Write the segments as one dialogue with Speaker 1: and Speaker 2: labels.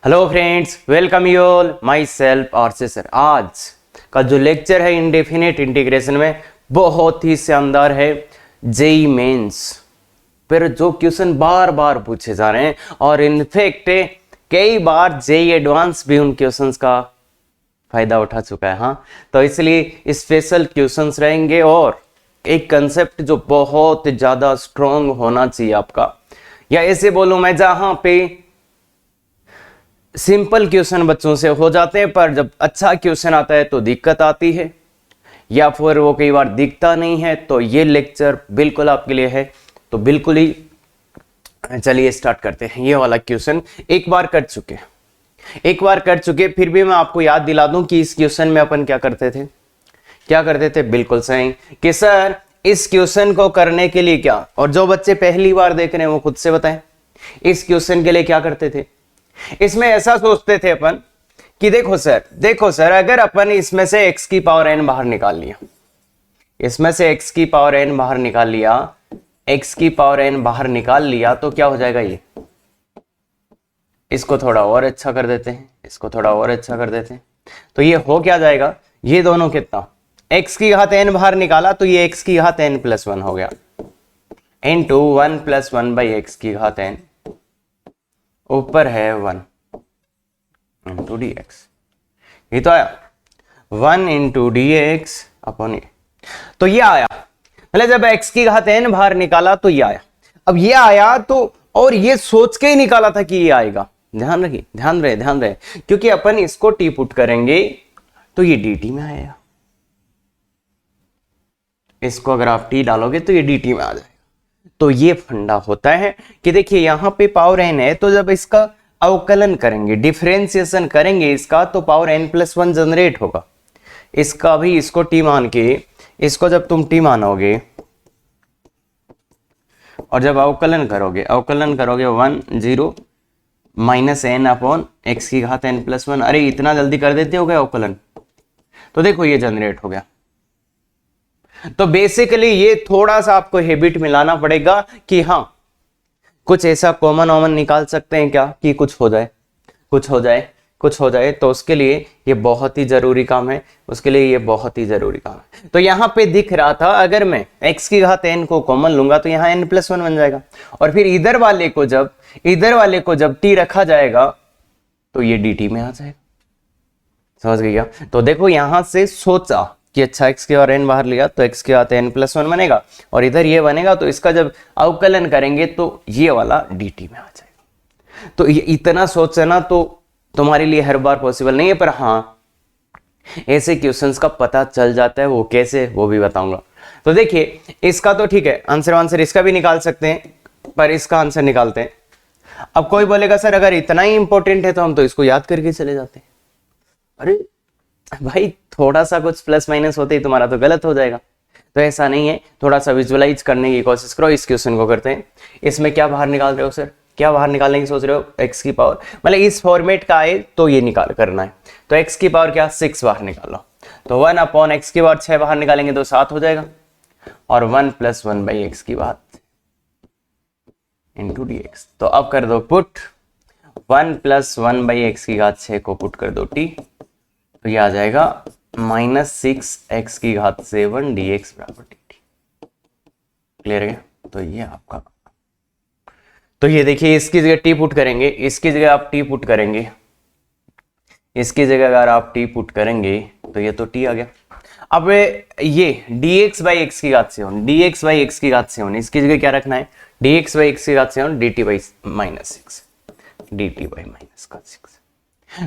Speaker 1: Hello friends, welcome you all my self RC sir. आज का जो लेक्चर है इंडेफिनिट इंटीग्रेशन में बहुत ही शानदार है। जेई मेंस पर जो क्वेश्चन बार बार पूछे जा रहे हैं और इनफैक्ट कई बार जेई एडवांस भी उन क्वेश्चंस का फायदा उठा चुका है। हाँ, तो इसलिए स्पेशल क्वेश्चंस रहेंगे और एक कंसेप्ट जो बहुत ज्यादा स्ट्रॉन्ग होना चाहिए आपका, या ऐसे बोलूं मैं, जहां पे सिंपल क्वेश्चन बच्चों से हो जाते हैं पर जब अच्छा क्वेश्चन आता है तो दिक्कत आती है, या फिर वो कई बार दिखता नहीं है। तो ये लेक्चर बिल्कुल आपके लिए है। तो बिल्कुल ही चलिए स्टार्ट करते हैं। ये वाला क्वेश्चन एक बार कर चुके, फिर भी मैं आपको याद दिला दूं कि इस क्वेश्चन में अपन क्या करते थे। बिल्कुल सही कि सर इस क्वेश्चन को करने के लिए क्या, और जो बच्चे पहली बार देख रहे हैं वो खुद से बताएं इस क्वेश्चन के लिए क्या करते थे। इसमें ऐसा सोचते थे अपन कि देखो सर अगर अपन इसमें से x की पावर n बाहर निकाल लिया, x की पावर n बाहर निकाल लिया तो क्या हो जाएगा। ये इसको थोड़ा और अच्छा कर देते हैं, तो ये हो क्या जाएगा, ये दोनों कितना, x की घात n बाहर निकाला तो ये x की घात n प्लस 1 हो गया, इनटू 1 प्लस 1 बाई x की घात n, ऊपर है 1 इंटू डी एक्स। ये तो आया 1 इंटू डी एक्स अपॉन ए। तो ये आया, मतलब जब x की घात n बाहर निकाला तो ये आया। अब ये आया तो, और ये सोच के ही निकाला था कि ये आएगा। ध्यान रहे, क्योंकि अपन इसको टी पुट करेंगे तो ये dt में आएगा। इसको अगर आप t डालोगे तो ये dt में आ जाएगा। तो ये फंडा होता है कि देखिए यहां पे पावर n है, तो जब इसका अवकलन करेंगे, डिफरेंशिएशन करेंगे इसका, तो पावर n प्लस 1 जनरेट होगा। इसका भी इसको t मान के, इसको जब तुम t मानोगे और जब अवकलन करोगे 1 0 माइनस n अपॉन x की घात n प्लस 1। अरे इतना जल्दी कर देते हो गए अवकलन, तो देखो ये जनरेट हो गया। तो बेसिकली ये थोड़ा सा आपको हैबिट मिलाना पड़ेगा कि हाँ कुछ ऐसा कॉमन निकाल सकते हैं क्या कि कुछ हो जाए। तो उसके लिए ये बहुत ही जरूरी काम है, तो यहां पे दिख रहा था अगर मैं x की घात n को कॉमन लूंगा तो यहां n प्लस 1 बन जाएगा, और फिर इधर वाले को जब t रखा जाएगा तो ये dt में आ जाएगा। समझ गया। तो देखो यहां से सोचा कि अच्छा x के और n बाहर लिया तो x के आते n प्लस 1 बनेगा, और इधर ये बनेगा, तो इसका जब अवकलन करेंगे तो ये वाला dt में आ जाएगा। तो ये इतना सोचना तो तुम्हारे लिए हर बार पॉसिबल नहीं है, पर हाँ ऐसे क्वेश्चंस का पता चल जाता है। वो कैसे, वो भी बताऊंगा। तो देखिए इसका तो ठीक है, आंसर इसका भी निकाल सकते हैं, पर इसका आंसर निकालते हैं। अब कोई बोलेगा सर अगर इतना ही इंपॉर्टेंट है तो हम तो इसको याद करके चले जाते हैं। अरे भाई थोड़ा सा कुछ प्लस माइनस होते ही तुम्हारा तो गलत हो जाएगा। तो ऐसा नहीं है, थोड़ा सा विजुअलाइज करने की कोशिश करो। इस क्वेश्चन को करते हैं। इसमें क्या बाहर निकाल रहे हो सर, क्या बाहर निकालने की सोच रहे हो, x की पावर, मतलब इस फॉर्मेट का आए तो ये करना है। तो x की पावर क्या, 6 बाहर निकालो, तो 1 अपॉन x की पावर 6 बाहर निकालेंगे तो 7 हो जाएगा, और 1 प्लस 1 बाई x की बात इंटू डी एक्स। तो अब कर दो पुट 1 प्लस 1 बाई x की घात 6 को पुट कर दो t, तो ये आ जाएगा -6x की घात 7 dx बराबर dt। क्लियर है। तो ये आपका, तो ये देखिए इसकी जगह t पुट करेंगे, इसकी जगह आप t पुट करेंगे, इसकी जगह अगर आप t पुट करेंगे तो ये तो t आ गया। अब ये dx बाई x की घात 7 इसकी जगह क्या रखना है, dx बाई x की घात 7 dt बाई माइनस का 6।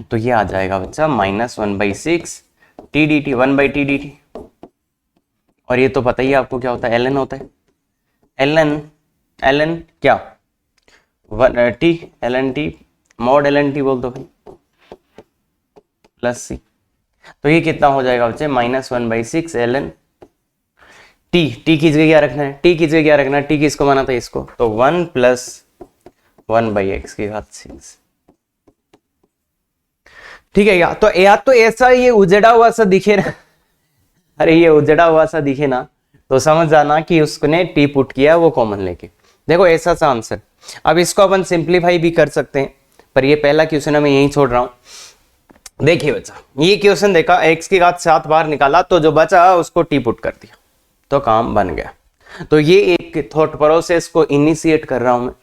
Speaker 1: तो ये आ जाएगा बच्चा -1/6 t dt, 1/t dt। और ये तो पता ही है आपको क्या होता है, ln होता है। ln क्या, t ln t mod ln t बोल दो भाई, प्लस c। तो ये कितना हो जाएगा बच्चे, -1/6 ln t की जगह क्या रखना है, t किसको माना था, इसको। तो 1 प्लस 1/x की घात 6। ठीक है। या तो ऐसा ये उजड़ा हुआ सा दिखे ना, अरे ये उजड़ा हुआ सा दिखे ना, तो समझ जाना कि उसने टी पुट किया वो कॉमन लेके। देखो ऐसा सा आंसर। अब इसको अपन सिंप्लीफाई भी कर सकते हैं, पर ये पहला क्वेश्चन मैं यहीं छोड़ रहा हूं। देखिए बच्चा, ये क्वेश्चन देखा, x की घात 7 बाहर निकाला तो जो बचा उसको टी पुट कर दिया तो काम बन गया। तो ये एक थॉट प्रोसेस को इनिशिएट कर रहा हूं मैं।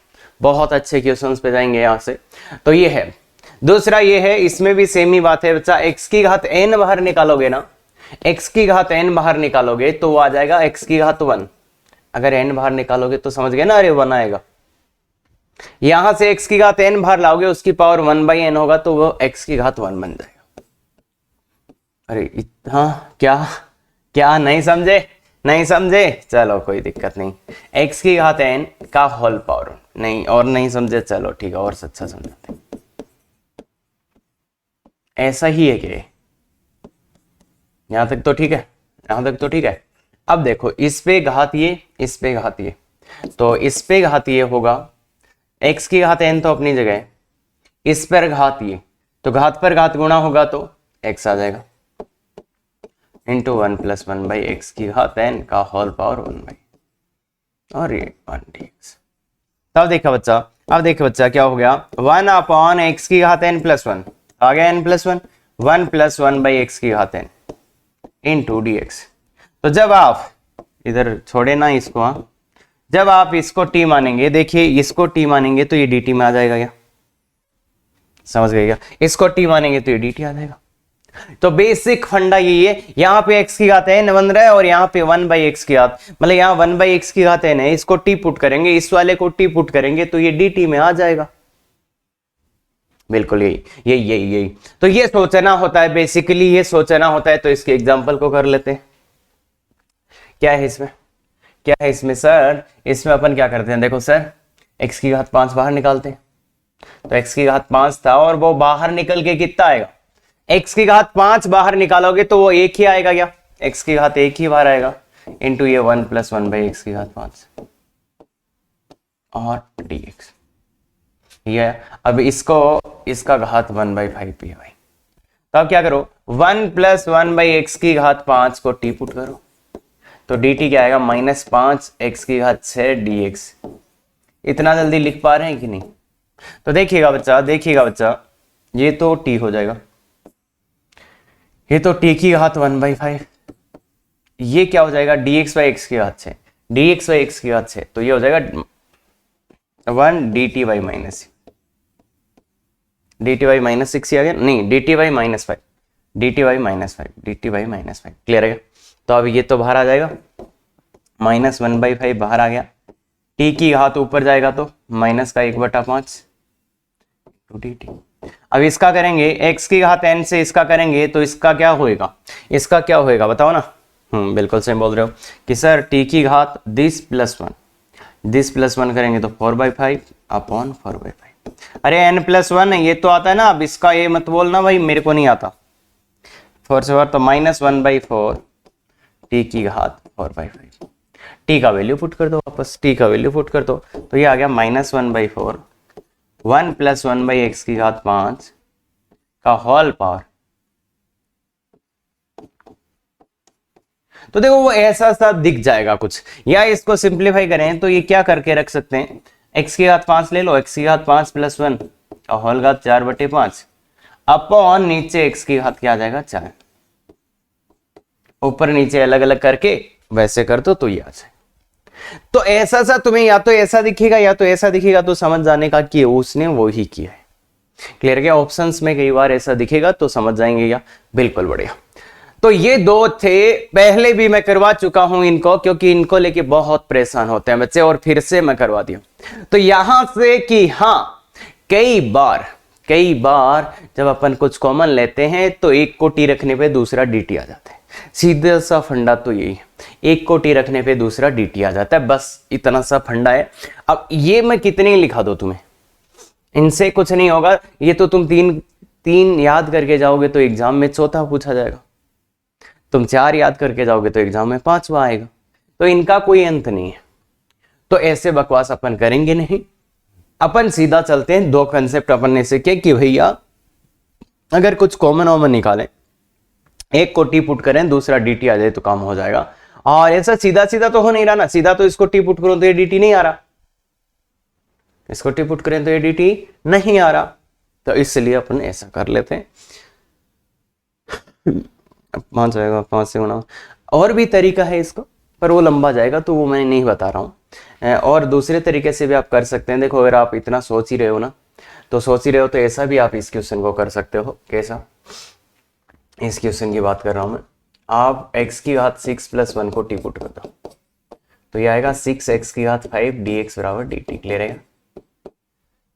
Speaker 1: बहुत अच्छे क्वेश्चंस पे जाएंगे यहां से। तो ये है। दूसरा ये है, इसमें भी सेम ही बात है बच्चा, x की घात n बाहर निकालोगे ना, x की घात n बाहर निकालोगे तो वो आ जाएगा x की घात 1। अगर n बाहर निकालोगे तो समझ गए ना, अरे 1 आएगा। यहां से x की घात n बाहर लाओगे, उसकी पावर 1/n होगा तो वो x की घात 1 बन जाएगा। अरे हाँ, क्या क्या नहीं समझे? नहीं समझे, चलो कोई दिक्कत नहीं। x की घात n का होल पावर नहीं, और नहीं समझे चलो ठीक है, और अच्छा समझाते हैं। ऐसा ही है कि यहां तक तो ठीक है, यहां तक तो ठीक है। अब देखो, इस पे घात ये, इस पे घात ये, तो इस पे घात ये होगा, x की घात n तो अपनी जगह है, इस पर घात ये, तो घात पर घात गुणा होगा तो x आ जाएगा, इंटू 1 + 1/x की घात n का होल पावर 1/, और ये 1dx। तब देखा बच्चा, अब देखो बच्चा क्या हो गया, 1/x की घात n + 1 आ गया, n + 1, 1 + 1/x की घात n इंटू dx। तो जब आप इधर छोड़े ना इसको, हाँ, जब आप इसको t मानेंगे, देखिए इसको t मानेंगे तो ये dt में आ जाएगा क्या? समझ गए क्या? इसको t मानेंगे तो ये dt आ जाएगा। तो बेसिक फंडा यही है, यहां पे x की घात n बन रहा है और यहां पे 1/x की घात, मतलब यहां 1/x की घात n है, इसको t पुट करेंगे, इस वाले को t पुट करेंगे तो ये dt में आ जाएगा। बिल्कुल यही। तो ये सोचना होता है, बेसिकली ये सोचना होता है। तो इसके एग्जांपल को कर लेते हैं। क्या है इसमें, क्या है इसमें सर? इसमें अपन क्या करते हैं, देखो सर, x की घात 5 बाहर निकालते हैं। तो x की घात 5 था और वो बाहर निकल के कितना आएगा? x की घात 5 बाहर निकालोगे तो वो 1 ही आएगा क्या? x की घात 1 ही बाहर आएगा, इंटू ये 1 + 1/x की घात 5 और dx। ये अब इसको, इसका घात 1/5 भी है भाई। तो अब क्या करो, 1 + 1/x की घात 5 को t पुट करो तो dt क्या आएगा, -5x की घात 6 dx। इतना जल्दी लिख पा रहे हैं कि नहीं? तो देखिएगा बच्चा, ये तो t हो जाएगा, ये तो t की घात 1/5, ये क्या हो जाएगा, dx/x की घात 6, dx/x की घात 6, तो ये हो जाएगा 1 dt/-6, dt/-6 ही आ गया, नहीं dt/-5, dt/-5 क्लियर है? तो अब ये तो बाहर आ जाएगा, -1/5 बाहर आ गया, t की घात ऊपर जाएगा तो -1/5 dt। अब इसका करेंगे, x की घात n से इसका करेंगे तो इसका क्या होएगा, इसका क्या होएगा बताओ ना? बिल्कुल सही बोल रहे हो कि सर t की घात दिस + 1 करेंगे तो 4/5/4/5। अरे n + 1 है, ये तो आता है ना। अब इसका ये मत बोलना भाई मेरे को नहीं आता, 4 से 4 तो -1/4 t की घात 4/5। t का वैल्यू पुट कर दो वापस, t का वैल्यू पुट कर दो तो ये आ गया -1/4 1 + 1/x की घात 5 का होल पावर। तो देखो वो ऐसा सा दिख जाएगा कुछ, या इसको सिंप्लीफाई करें तो ये क्या करके रख सकते हैं, x की घात 5 ले लो, x की घात 5 + 1 का होल घात 4/5 अपॉन नीचे x की घात क्या आ जाएगा 4, ऊपर नीचे अलग अलग करके वैसे कर दो तो ये आ जाए। तो ऐसा सा तुम्हें या तो ऐसा दिखेगा या तो ऐसा दिखेगा, तो समझ जाने का कि उसने वो ही किया है। क्लियर? क्या ऑप्शंस में कई बार ऐसा दिखेगा तो समझ जाएंगे क्या? बिल्कुल बढ़िया। तो ये दो थे, पहले भी मैं करवा चुका हूं इनको, क्योंकि इनको लेके बहुत परेशान होते हैं बच्चे, और फिर से मैं करवा दिया। तो यहां से कि हाँ, कई बार जब अपन कुछ कॉमन लेते हैं तो एक को टी रखने पे दूसरा dt आ जाता है। सीधा सा फंडा तो यही है, एक को टी रखने पे दूसरा dt आ जाता है, बस इतना सा फंडा है। अब ये मैं कितने लिखा दो तुम्हें, इनसे कुछ नहीं होगा। ये तो तुम तीन याद करके जाओगे तो एग्जाम में चौथा पूछा जाएगा, तुम 4 याद करके जाओगे तो एग्जाम में 5वां आएगा। तो इनका कोई अंत नहीं है। तो ऐसे बकवास अपन करेंगे नहीं, अपन सीधा चलते हैं। 2 कंसेप्ट अपन ने सीखे कि भैया अगर कुछ कॉमन निकालें, एक को टी पुट करें दूसरा dt आ जाए तो काम हो जाएगा। और ऐसा सीधा तो हो नहीं रहा ना, सीधा तो इसको टी पुट करो तो ये dt नहीं आ रहा, इसको टी पुट करें तो ये dt नहीं आ रहा। तो इसलिए अपन ऐसा कर लेते हैं। 5 जाएगा, 5 से गुणा। और भी तरीका है इसको, पर वो लंबा जाएगा तो वो मैं नहीं बता रहा हूँ। और दूसरे तरीके से भी आप कर सकते हैं। देखो, अगर आप इतना सोच ही रहे हो ना, तो सोच ही रहे हो, तो ऐसा भी आप इस क्वेश्चन को कर सकते हो। कैसा? इस क्वेश्चन की बात कर रहा हूँ मैं। आप x की घात 6 + 1 को टी पुट कर दो, तो ये आएगा 6x की घात 5 dx बराबर dt। क्लियर है?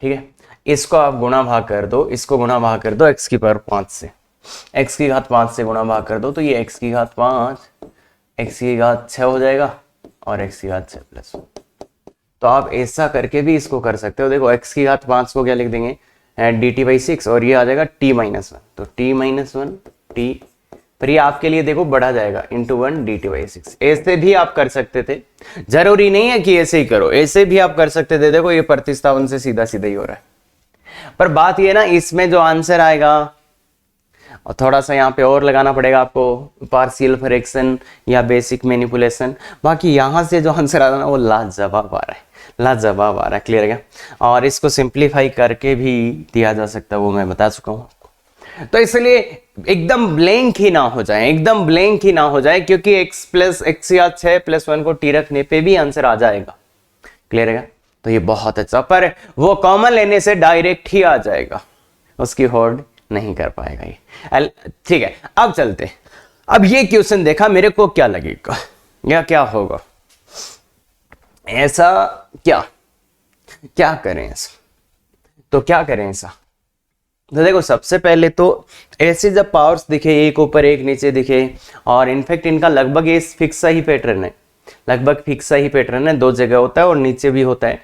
Speaker 1: ठीक है, इसको आप गुणा भाग कर दो, इसको गुणा भाग कर दो x की पावर 5 से, x की घात 5 से गुणा भाग कर दो, तो ये x की घात 5 x की घात 6 हो जाएगा, और x की घात 6 + 1। तो आप ऐसा करके भी इसको कर सकते हो। देखो, x की घात 5 को क्या लिख देंगे, dt/6, और ये आ जाएगा t-1, तो t-1 t, पर ये आपके लिए देखो बढ़ा जाएगा × 1 dt/6। ऐसे भी आप कर सकते थे, जरूरी नहीं है कि ऐसे ही करो, ऐसे भी आप कर सकते थे। देखो, ये प्रतिस्थापन से सीधा सीधा ही हो रहा है। पर बात ये ना, इसमें जो आंसर आएगा, और थोड़ा सा यहाँ पे और लगाना पड़ेगा आपको, पार्शियल फ्रैक्शन या बेसिक मैनिपुलेशन। बाकी यहाँ से जो आंसर आ रहा है ना, वो लाजवाब आ रहा है, लाजवाब आ रहा है। क्लियर है? और इसको सिंप्लीफाई करके भी दिया जा सकता है, वो मैं बता चुका हूँ। तो इसलिए एकदम ब्लैंक ही ना हो जाए, एकदम ब्लैंक ही ना हो जाए, क्योंकि x या 6 + 1 को टी रखने पे भी आंसर आ जाएगा। क्लियर है? तो ये बहुत अच्छा, पर वो कॉमन लेने से डायरेक्ट ही आ जाएगा, उसकी होल्ड नहीं कर पाएगा ये। ठीक है, अब चलते। अब ये क्वेश्चन देखा, मेरे को क्या लगेगा या क्या होगा, ऐसा क्या करें ऐसा, तो क्या करें ऐसा। तो देखो, सबसे पहले तो ऐसे जब पावर्स दिखे, एक ऊपर एक नीचे दिखे, और इनफैक्ट इनका लगभग ये फिक्स ही पैटर्न है, लगभग फिक्स ही पैटर्न है, 2 जगह होता है और नीचे भी होता है,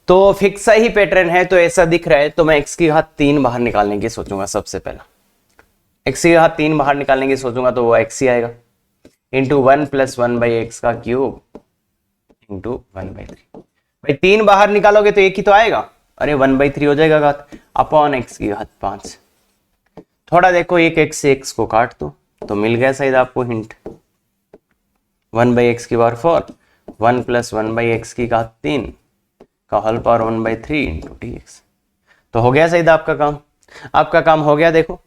Speaker 1: तो फिक्स ही पैटर्न है, तो ऐसा दिख रहा है, तो मैं x की घात 3 बाहर निकालने की सोचूंगा। सबसे पहला x की घात 3 बाहर निकालने की सोचूंगा, तो वो x ही आएगा, × 1 + 1/x का क्यूब × 1/3। भाई 3 बाहर निकालोगे तो एक ही तो आएगा, अरे 1/3 हो जाएगा घात, अपॉन x की घात 5। थोड़ा देखो, एक x से x को काट दो, तो मिल गया शायद आपको हिंट, 1/x की पावर 4 1 + 1/x की घात 3 का होल पावर 1/3 × dx। तो हो गया शायद आपका काम, आपका काम हो गया। देखो,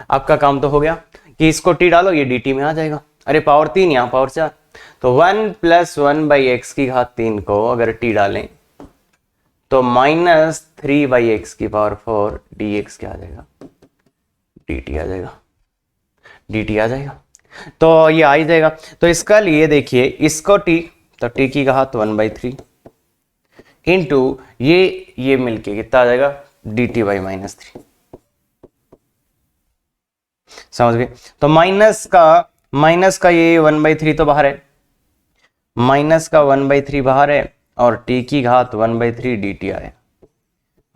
Speaker 1: आपका काम तो हो गया कि इसको t डालो, ये dt में आ जाएगा। अरे पावर 3, यहाँ पावर 4, तो 1 + 1/x की घात 3 को अगर t डालें, तो -3/x की पावर 4 dx क्या आ जाएगा, dt आ जाएगा, dt आ जाएगा। तो ये आ ही जाएगा। तो इसका लिए देखिए, इसको t, तो t की घात 1/3 इंटू ये मिलके कितना आ जाएगा, dt/-3। समझ गए? तो माइनस का ये 1/3 तो बाहर है, माइनस का 1/3 बाहर है, और t की घात 1/3 dt आया।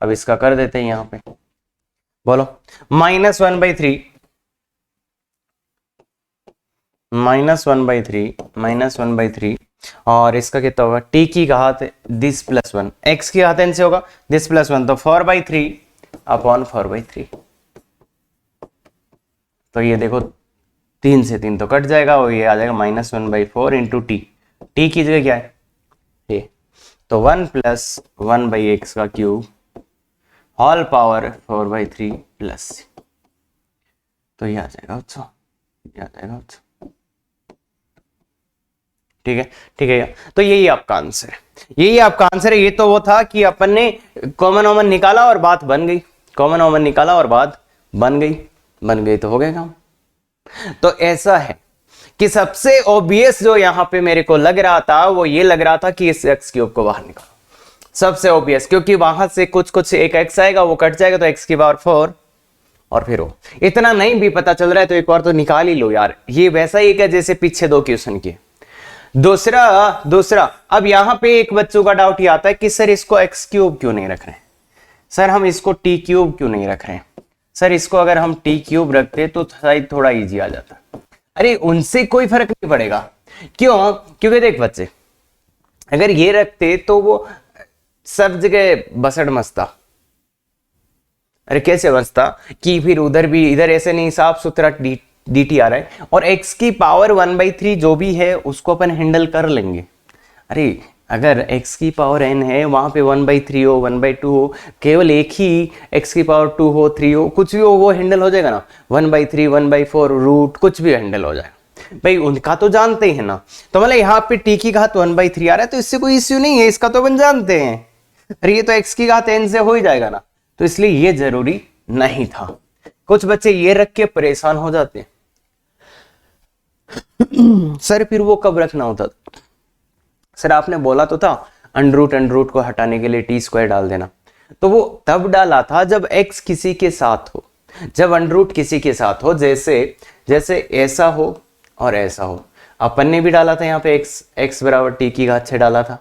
Speaker 1: अब इसका कर देते हैं यहां पे, बोलो, -1/3 और इसका कितना होगा, t की घात दिस +1, x की घात n से होगा, दिस +1, तो 4/3 अपॉन 4/3। तो ये देखो, 3 से 3 तो कट जाएगा, और ये आ जाएगा -1/4 इंटू t की जगह क्या है ये, तो 1 + 1/x का क्यूब होल पावर 4/3 प्लस, तो ये आ जाएगा 800, ये आ जाएगा 800। ठीक है, ठीक है। तो यही आपका आंसर है, यही आपका आंसर है। ये तो वो था कि अपन ने कॉमन ओमन निकाला और बात बन गई, कॉमन ओमन निकाला और बात बन गई तो हो गया काम। तो ऐसा है कि सबसे ओबियस जो यहां पे मेरे को लग रहा था, वो ये लग रहा था कि इस x क्यूब को बाहर निकालो, सबसे ओबियस, क्योंकि वहां से कुछ एक x आएगा, वो कट जाएगा, तो x की पावर 4, और फिर वो इतना नहीं भी पता चल रहा है तो एक बार तो निकाल ही लो यार। ये वैसा ही है जैसे पीछे 2 क्वेश्चन किए। दूसरा अब यहां पे एक बच्चों का डाउट ये आता है कि सर इसको x³ क्यों नहीं रख रहे हैं, सर हम इसको t³ क्यों नहीं रख रहे हैं, सर इसको अगर हम t³ रखते तो शायद थोड़ा इजी आ जाता। अरे उनसे कोई फर्क नहीं पड़ेगा, क्यों? क्योंकि देख बच्चे, अगर ये रखते तो वो सब जगह बसड़ मचता। अरे कैसे बचता कि फिर उधर भी, इधर ऐसे नहीं, साफ सुथरा dt आ रहा है, और x की पावर 1/3 जो भी है उसको अपन हैंडल कर लेंगे। अरे अगर x की पावर n है, वहां पे 1/3 हो, 1/2 हो, केवल एक ही x की पावर 2 हो, 3 हो, कुछ भी हो, वो हैंडल हो जाएगा ना। 1/3, 1/4 रूट कुछ भी हैंडल हो जाएगा भाई, उनका तो जानते ही है ना। तो मतलब यहाँ पे t की घात 1/3 आ रहा है, तो इससे कोई इश्यू नहीं है, इसका तो अपन जानते हैं। अरे ये तो x की घात n से हो ही जाएगा ना, तो इसलिए ये जरूरी नहीं था। कुछ बच्चे ये रख के परेशान हो जाते हैं सर फिर वो कब रखना होता था? सर आपने बोला तो था अंडर रूट को हटाने के लिए टी स्क्वायर डाल देना, तो वो तब डाला था जब x किसी के साथ हो, जब अंडर रूट किसी के साथ हो, जैसे जैसे ऐसा हो और ऐसा हो। अपन ने भी डाला था यहाँ पे x बराबर टी की घात 6 डाला था,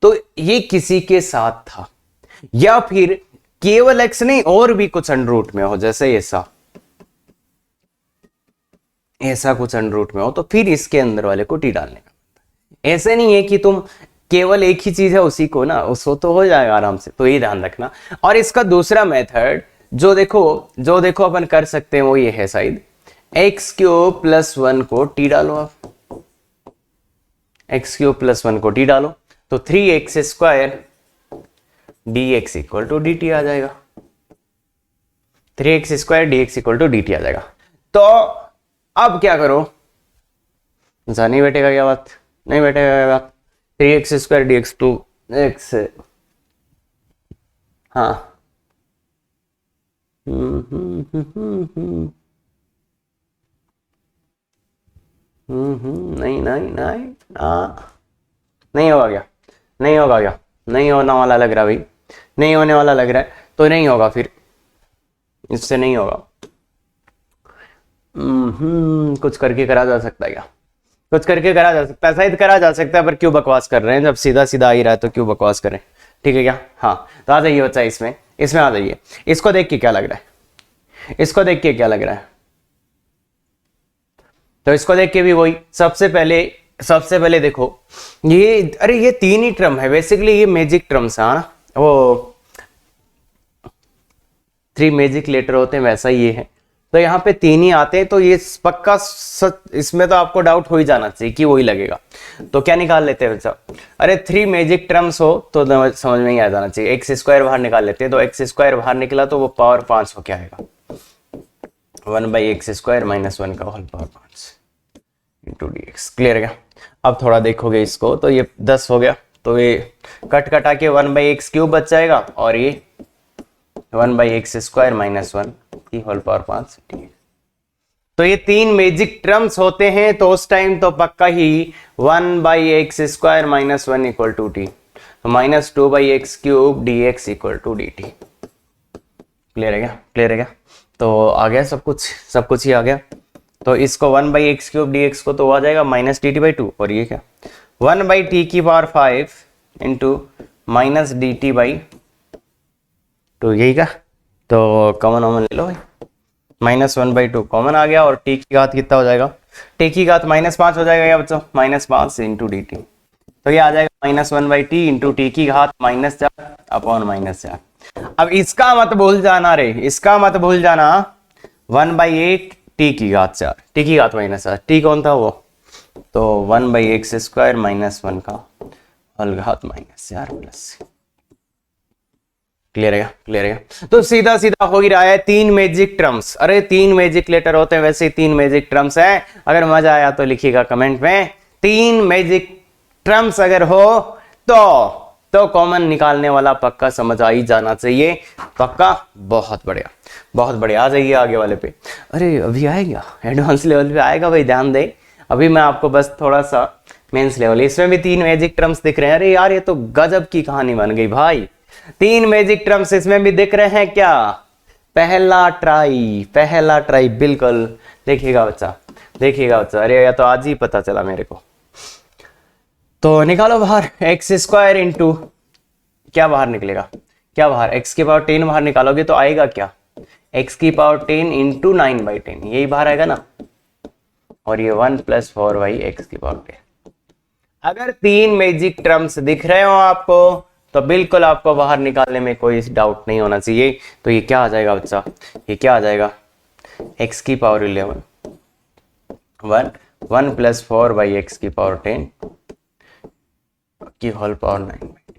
Speaker 1: तो ये किसी के साथ था। या फिर केवल x नहीं और भी कुछ अंडर रूट में हो, जैसे ऐसा ऐसा कुछ अंडर रूट में हो, तो फिर इसके अंदर वाले को टी डालने का। ऐसे नहीं है कि तुम केवल एक ही चीज है उसी को ना, उसको तो हो जाएगा आराम से, तो ये ध्यान रखना। और इसका दूसरा मेथड जो देखो अपन कर सकते हैं वो ये है शायद, x³ + 1 को टी डालो आप, x³ + 1 को टी डालो, तो 3x² dx = dt आ जाएगा, 3x² dx = dt आ जाएगा। तो अब क्या करो, नहीं बैठेगा क्या बात, नहीं बैठेगा क्या बात, 3x² dx 2x, हाँ नहीं नहीं नहीं नहीं होगा क्या, नहीं होगा क्या, नहीं होने वाला लग रहा भाई, नहीं होने वाला लग रहा है, तो नहीं होगा, फिर इससे नहीं होगा। कुछ करके करा जा सकता है क्या, कुछ करके करा जा सकता है, शायद करा जा सकता है, पर क्यों बकवास कर रहे हैं, जब सीधा सीधा आ ही रहा है तो क्यों बकवास करें। ठीक है क्या, हाँ तो आ जाइए बच्चा, इसमें इसमें आ जाइए। इसको देख के क्या लग रहा है, इसको देख के क्या लग रहा है, तो इसको देख के भी वही, सबसे पहले देखो ये, अरे ये 3 ही टर्म है बेसिकली, ये मैजिक टर्म्स है ना, वो 3 मैजिक लेटर होते हैं, वैसा ये है। तो यहाँ पे 3 ही आते हैं, तो ये पक्का इसमें तो आपको डाउट हो ही जाना चाहिए कि वही लगेगा। तो क्या निकाल लेते हैं बच्चा, अरे 3 मैजिक टर्म्स हो तो समझ में ही आ जाना चाहिए। x² बाहर निकाल लेते हैं, तो x² बाहर निकला तो वो पावर 5 हो क्या आएगा, 1/x² - 1 का होल पावर 5 × dx। क्लियर है क्या? अब थोड़ा देखोगे इसको, तो ये 10 हो गया, तो ये कट कटा के 1/x³ बच जाएगा, और ये 1/x² - 1 की होल पावर 5। तो ये 3 मैजिक टर्म्स होते हैं, तो उस टाइम तो पक्का ही 1/x² - 1 = t, तो -2/x³ dx = dt। क्लियर है क्या, क्लियर है क्या? तो आ गया सब कुछ ही आ गया। तो इसको 1/x³ dx को तो आ जाएगा -dt/2, और ये क्या 1/t⁵ × -dt/2, यही का। तो कॉमन ले लो भाई, -1/2 कॉमन आ गया, और t की घात कितना हो जाएगा, t की घात -5 हो जाएगा क्या बच्चों, -5 × dt। तो ये आ जाएगा -1/t × t की घात -4/-4। अब इसका मत भूल जाना रे, इसका मत भूल जाना, 1/8 t की घात 4, t की घात -4, t कौन था वो, तो 1/x² - 1 का होल घात -4+। क्लियर है, क्लियर है। तो सीधा सीधा हो ही रहा है, 3 मैजिक टर्म्स, अरे 3 मैजिक लेटर होते हैं, वैसे ही 3 मैजिक टर्म्स हैं। अगर मजा आया तो लिखिएगा कमेंट में, 3 मैजिक टर्म्स अगर हो तो कॉमन निकालने वाला पक्का समझ आ ही जाना चाहिए, पक्का। बहुत बढ़िया, बहुत बढ़िया। आ जाइए आगे वाले पे। अरे अभी आएगा एडवांस लेवल पे आएगा भाई, ध्यान दे। अभी मैं आपको बस थोड़ा सा मेंस लेवल, इसमें भी 3 मैजिक टर्म्स दिख रहे हैं। अरे यार ये तो गजब की कहानी बन गई भाई, 3 मैजिक टर्म्स इसमें भी दिख रहे हैं क्या? पहला ट्राई बिल्कुल। देखिएगा बच्चा, देखिएगा बच्चा, अरे या तो आज ही पता चला मेरे को। तो निकालो बाहर x² इंटू क्या बाहर निकलेगा, क्या बाहर, x की पावर 10 बाहर निकालोगे तो आएगा क्या, x की पावर 10 इंटू 9/10, यही बाहर आएगा ना। और ये 1 + 4/x की पावर 10। अगर 3 मैजिक टर्म्स दिख रहे हो आपको तो बिल्कुल आपको बाहर निकालने में कोई डाउट नहीं होना चाहिए। तो ये क्या आ जाएगा बच्चा, ये क्या आ जाएगा, x की पावर 11 1 + 4/x की पावर 10 की होल पावर 9/t।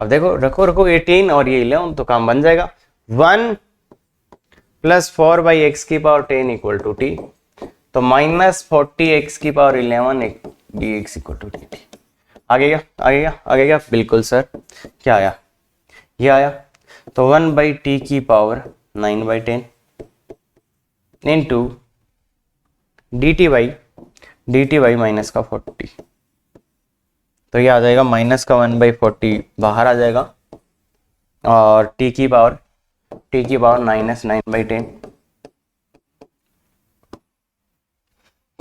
Speaker 1: अब देखो रखो रखो 18 और ये 11 तो काम बन जाएगा। 1 + 4/x की पावर 10 = t, तो -40x की पावर 11 dx = dt। आ गया आ गया आ गया, बिल्कुल सर। क्या आया? ये आया। तो 1/t की power 9/10 into dt by minus का 40, तो ये आ जाएगा माइनस का 1/40 बाहर आ जाएगा, और t की पावर -9/10,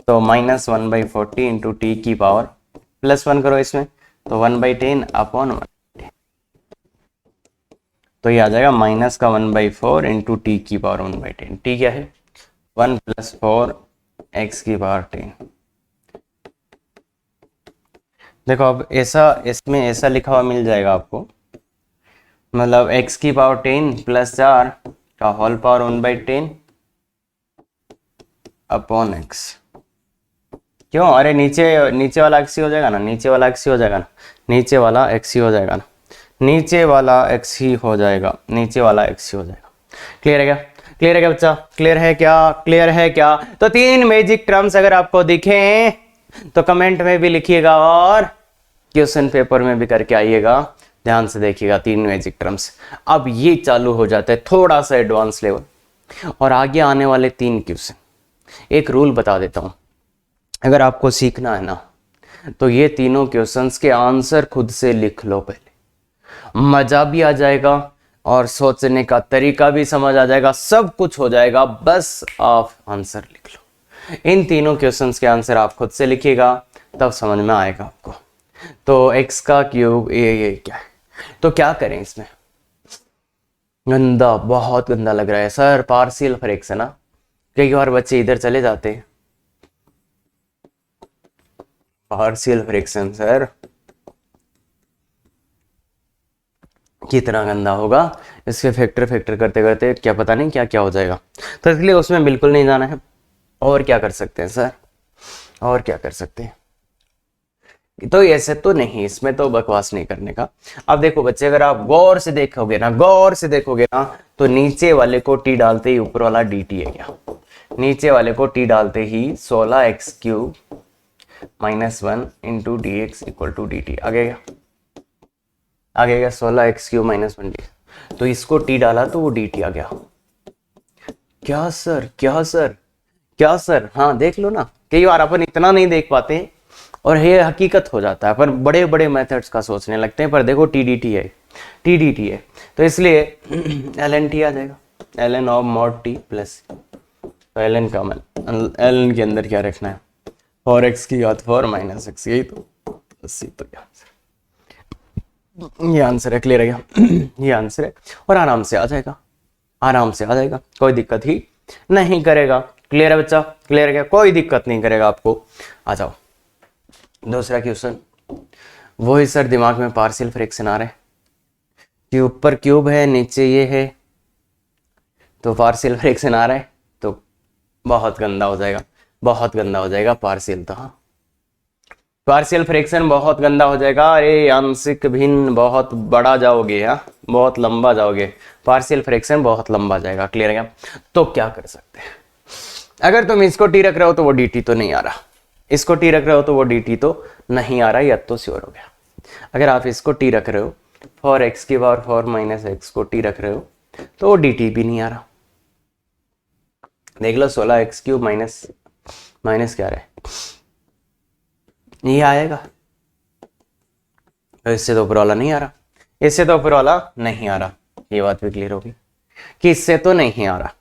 Speaker 1: तो -1/40 इंटू टी की पावर +1 करो इसमें, तो 1/10 अपॉन 1, तो ये आ जाएगा माइनस का 1/4 इंटू टी की पावर 1/10। टी क्या है? 1 + 4x की पावर 10। देखो अब ऐसा, इसमें ऐसा लिखा हुआ मिल जाएगा आपको, मतलब x की पावर 10 + 4 का होल पावर 1/10 अपॉन x। क्यों? अरे नीचे वाला x ही हो जाएगा ना, नीचे वाला x ही हो जाएगा ना, नीचे वाला x ही हो जाएगा ना, नीचे वाला x ही हो जाएगा, नीचे वाला x ही हो जाएगा। क्लियर है क्या? क्लियर है क्या बच्चा? क्लियर है क्या? क्लियर है क्या? तो 3 मैजिक टर्म्स अगर आपको दिखें तो कमेंट में भी लिखिएगा और क्वेश्चन पेपर में भी करके आइएगा। ध्यान से देखिएगा 3 मैजिक टर्म्स। अब ये चालू हो जाता है थोड़ा सा एडवांस लेवल, और आगे आने वाले 3 क्वेश्चन, एक रूल बता देता हूं, अगर आपको सीखना है ना तो ये तीनों क्वेश्चंस के आंसर खुद से लिख लो, पहले मजा भी आ जाएगा और सोचने का तरीका भी समझ आ जाएगा, सब कुछ हो जाएगा, बस आप आंसर लिख लो। इन तीनों क्वेश्चंस के आंसर आप खुद से लिखिएगा, तब समझ में आएगा आपको। तो x का क्यूब ये क्या है, तो क्या करें इसमें? गंदा, बहुत गंदा लग रहा है सर, पार्शियल फ्रैक्शन ना, कई बार बच्चे इधर चले जाते हैं। पार्शियल फ्रैक्शन सर कितना गंदा होगा, इसके फैक्टर करते करते क्या पता नहीं क्या क्या हो जाएगा, तो इसलिए उसमें बिल्कुल नहीं जाना है। और क्या कर सकते हैं सर, और क्या कर सकते हैं? तो ऐसे तो नहीं, इसमें तो बकवास नहीं करने का। अब देखो बच्चे, अगर आप गौर से देखोगे ना, तो नीचे वाले को टी डालते ही ऊपर वाला dt है क्या? नीचे वाले को टी डालते ही 16x³ -1 इंटू dx = dt आ गया। 16x³ -1 dt, तो इसको टी डाला तो वो dt आ गया। क्या सर, क्या सर, क्या सर? हाँ देख लो ना, कई बार अपन इतना नहीं देख पाते और ये हकीकत हो जाता है, अपन बड़े बड़े मेथड्स का सोचने लगते हैं, पर देखो टी डी टी है, तो इसलिए ln t आ जाएगा, ln of mod t plus, तो ln का ln के अंदर क्या रखना है? 4x की घात 4 - x, यही तो प्लस, तो ये आंसर है। क्लियर है क्या? ये आंसर है, और आराम से आ जाएगा, आराम से आ जाएगा, कोई दिक्कत ही नहीं करेगा। क्लियर है बच्चा? क्लियर है क्या? कोई दिक्कत नहीं करेगा आपको। आ जाओ दूसरा क्वेश्चन। वही सर दिमाग में पार्शियल फ्रैक्शन आ रहा है कि ऊपर क्यूब है नीचे ये है, तो पार्शियल फ्रैक्शन आ रहा है, तो बहुत गंदा हो जाएगा, बहुत गंदा हो जाएगा पार्शियल, तो हाँ पार्शियल फ्रैक्शन बहुत गंदा हो जाएगा। अरे आंशिक भिन्न बहुत बड़ा जाओगे, हाँ बहुत लंबा जाओगे, पार्शियल फ्रैक्शन बहुत लंबा जाएगा। क्लियर है क्या? तो क्या कर सकते हैं, अगर तुम इसको टी रख रहे हो तो वो dt तो नहीं आ रहा, इसको टी रख रहे हो तो वो dt तो नहीं आ रहा, ये तो श्योर हो गया। अगर आप इसको टी रख रहे हो 4x की पावर 4 - x को टी रख रहे हो तो वो dt भी नहीं आ रहा। देख लो 16x³ माइनस क्या रहा है, ये आएगा, तो इससे तो ऊपर वाला नहीं आ रहा, इससे तो ऊपर वाला नहीं आ रहा, ये बात भी क्लियर होगी कि इससे तो नहीं आ रहा।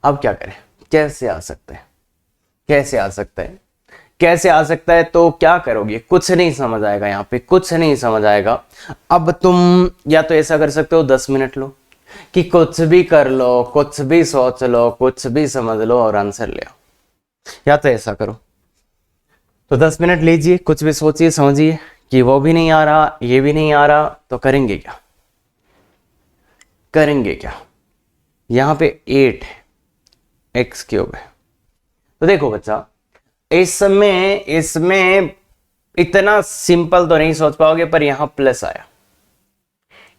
Speaker 1: अब क्या करें, कैसे आ सकता है, कैसे आ सकता है, कैसे आ सकता है? तो क्या करोगे, कुछ नहीं समझ आएगा, यहाँ पे कुछ नहीं समझ आएगा। अब तुम या तो ऐसा कर सकते हो 10 मिनट लो, कि कुछ भी कर लो, कुछ भी सोच लो, कुछ भी समझ लो और आंसर ले आओ, या तो ऐसा करो, तो 10 मिनट लीजिए, कुछ भी सोचिए समझिए कि वो भी नहीं आ रहा, ये भी नहीं आ रहा, तो करेंगे क्या, करेंगे क्या? यहाँ पे 8 x³ है, तो देखो बच्चा इसमें इतना सिंपल तो नहीं सोच पाओगे, पर यहां प्लस आया,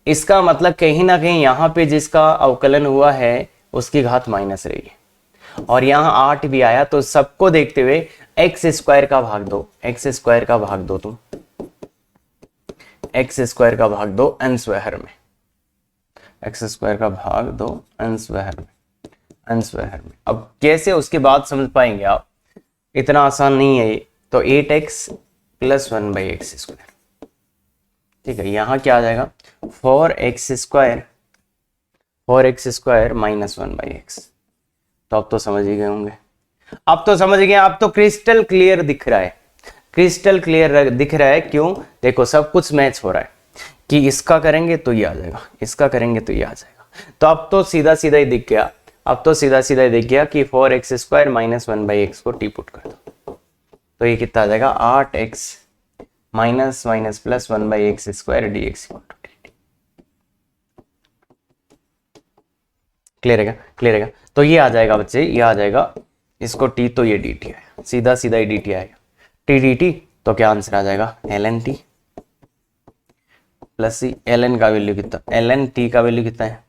Speaker 1: इसका मतलब कहीं ना कहीं यहां पे जिसका अवकलन हुआ है उसकी घात माइनस रही है, और यहां 8 भी आया, तो सबको देखते हुए एक्स स्क्वायर का भाग दो, एक्स स्क्वायर का भाग दो, तुम एक्स स्क्वायर का भाग दो अंश वहर में, एक्स स्क्वायर का भाग दो अंश वहर में, अंश वहर में। अब कैसे उसके बाद समझ पाएंगे आप, इतना आसान नहीं है ये। तो 8x प्लस 1/x², ठीक है। यहां क्या आ जाएगा 4x² 4x² माइनस 1/x। तो अब तो समझ ही गए होंगे, अब तो समझ गए, अब तो क्रिस्टल क्लियर दिख रहा है, क्रिस्टल क्लियर दिख रहा है। क्यों? देखो सब कुछ मैच हो रहा है कि इसका करेंगे तो ये आ जाएगा, इसका करेंगे तो ये आ जाएगा। तो अब तो सीधा सीधा ही दिख गया, अब तो सीधा सीधा ही दिख गया कि 4x² माइनस 1/x को टी पुट कर दो, तो ये कितना आ जाएगा 8x minus minus plus 1/x² dx। Clear है क्या? क्लियर है क्या? तो ये आ जाएगा बच्चे, ये आ जाएगा, इसको t तो ये dt आएगा, सीधा सीधा ही dt आएगा, t dt। तो क्या आंसर आ जाएगा ln t प्लस सी। ln का वैल्यू कितना, ln t का वैल्यू कितना है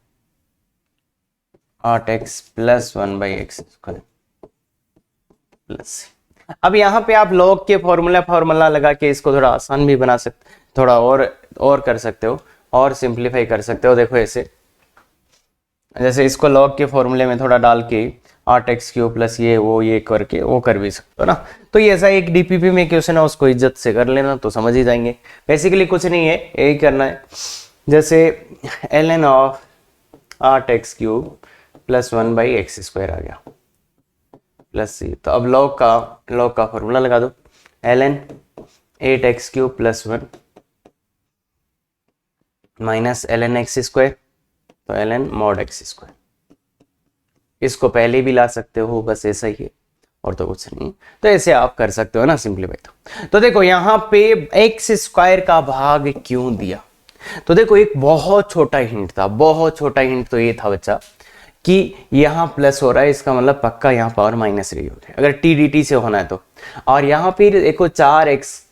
Speaker 1: 8x प्लस 1/x² प्लस सी। अब यहाँ पे आप log के फॉर्मूला लगा के इसको थोड़ा आसान भी बना सकते, थोड़ा और कर सकते हो, और सिंप्लीफाई कर सकते हो। देखो ऐसे, जैसे इसको log के फॉर्मूले में थोड़ा डाल के 8x³ प्लस ये वो ये करके वो कर भी सकते हो ना। तो ये ऐसा एक डीपीपी में क्वेश्चन है, उसको इज्जत से कर लेना तो समझ ही जाएंगे। बेसिकली कुछ नहीं है, यही करना है। जैसे ln of 8x³ plus 1/x² आ गया प्लस सी। तो अब log का फॉर्मूला लगा दो, ln 8x³ plus 1 minus ln x², तो ln mod x²। इसको पहले भी ला सकते हो, बस ऐसा ही है, और तो कुछ नहीं। तो ऐसे आप कर सकते हो ना सिंप्लीफाई। तो देखो यहां पे x² का भाग क्यों दिया, तो देखो एक बहुत छोटा हिंट था, बहुत छोटा हिंट तो ये था बच्चा कि यहां प्लस हो रहा है, इसका मतलब पक्का यहां पावर माइनस रही होती है अगर t dt से होना है तो। और यहां पे देखो 4x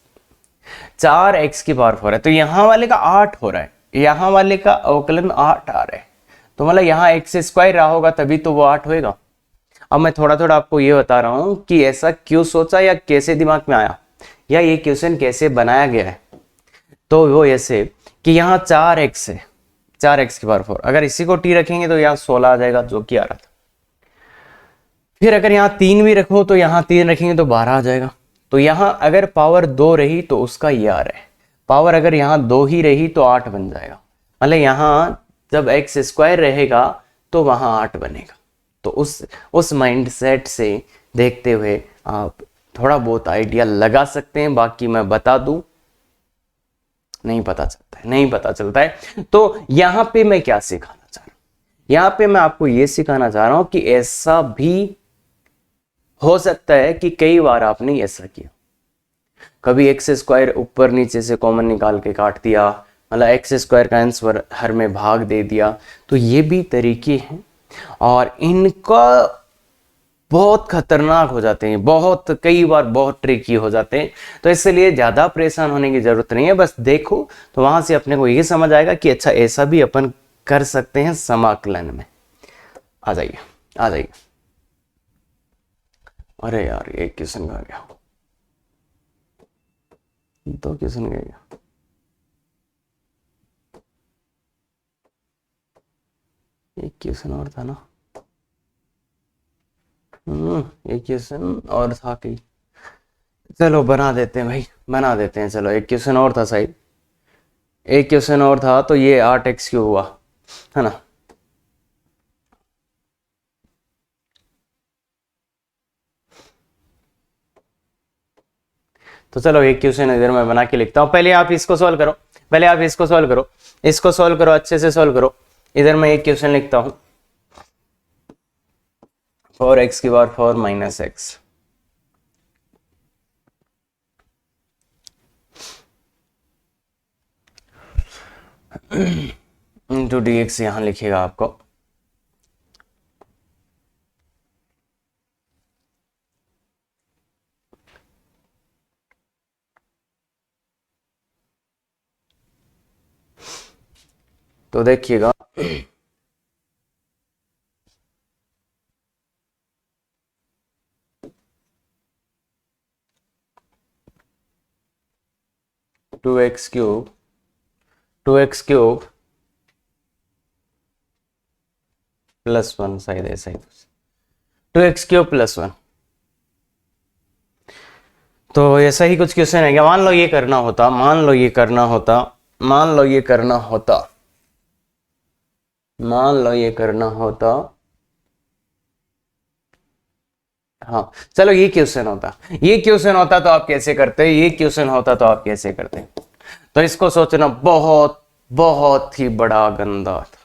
Speaker 1: की पावर 4 है, तो यहां वाले का 8 हो रहा है, यहां वाले का अवकलन 8 आ रहा है, तो मतलब यहाँ x² रहा होगा तभी तो वो 8 होएगा। अब मैं थोड़ा थोड़ा आपको ये बता रहा हूं कि ऐसा क्यों सोचा या कैसे दिमाग में आया, या ये क्वेश्चन कैसे बनाया गया है। तो वो ऐसे कि यहाँ 4x है, 4x की पावर 4, अगर इसी को t रखेंगे तो यहाँ 16 आ जाएगा जो कि आ रहा था। फिर अगर यहाँ 3 भी रखो तो यहाँ 3 रखेंगे तो 12 आ जाएगा। तो यहाँ अगर पावर 2 रही तो उसका ये आ रहा है, पावर अगर यहाँ 2 ही रही तो 8 बन जाएगा। मतलब यहाँ जब x² रहेगा तो वहां 8 बनेगा। तो उस माइंडसेट से देखते हुए आप थोड़ा बहुत आइडिया लगा सकते हैं, बाकी मैं बता दूं नहीं पता चलता है, नहीं पता चलता है। तो यहां पे मैं क्या सिखाना चाह रहा हूं, यहां पे मैं आपको यह सिखाना चाह रहा हूं कि ऐसा भी हो सकता है कि कई बार आपने ऐसा किया, कभी x² ऊपर नीचे से कॉमन निकाल के काट दिया, मतलब x² का आंसर हर में भाग दे दिया। तो ये भी तरीके हैं, और इनका बहुत खतरनाक हो जाते हैं, बहुत कई बार बहुत ट्रिकी हो जाते हैं। तो इसलिए ज्यादा परेशान होने की जरूरत नहीं है, बस देखो तो वहां से अपने को ये समझ आएगा कि अच्छा ऐसा भी अपन कर सकते हैं समाकलन में। आ जाइए आ जाइए। अरे यार ये क्वेश्चन आ गया, 2 क्वेश्चन गया। एक क्वेश्चन और था ना, एक क्वेश्चन और था कि, चलो बना देते हैं भाई, बना देते हैं। चलो एक क्वेश्चन और था शायद, एक क्वेश्चन और था, तो ये 8x क्यों हुआ है ना। तो चलो एक क्वेश्चन इधर मैं बना के लिखता हूं, पहले आप इसको सॉल्व करो, पहले आप इसको सॉल्व करो, इसको सॉल्व करो, अच्छे से सॉल्व करो। इधर मैं एक क्वेश्चन लिखता हूं, 4x की power 4 minus x into d x, यहां लिखिएगा आपको। तो देखिएगा, two x cube plus one, शायद ऐसा ही, 2x³ + 1। तो ऐसा ही कुछ क्वेश्चन है क्या? मान लो ये करना होता, मान लो ये करना होता, मान लो ये करना होता, मान लो ये करना होता, हाँ चलो ये क्वेश्चन होता, ये क्वेश्चन होता तो आप कैसे करते? ये क्वेश्चन होता तो आप कैसे करते? तो इसको सोचना बहुत बहुत ही बड़ा गंदा था,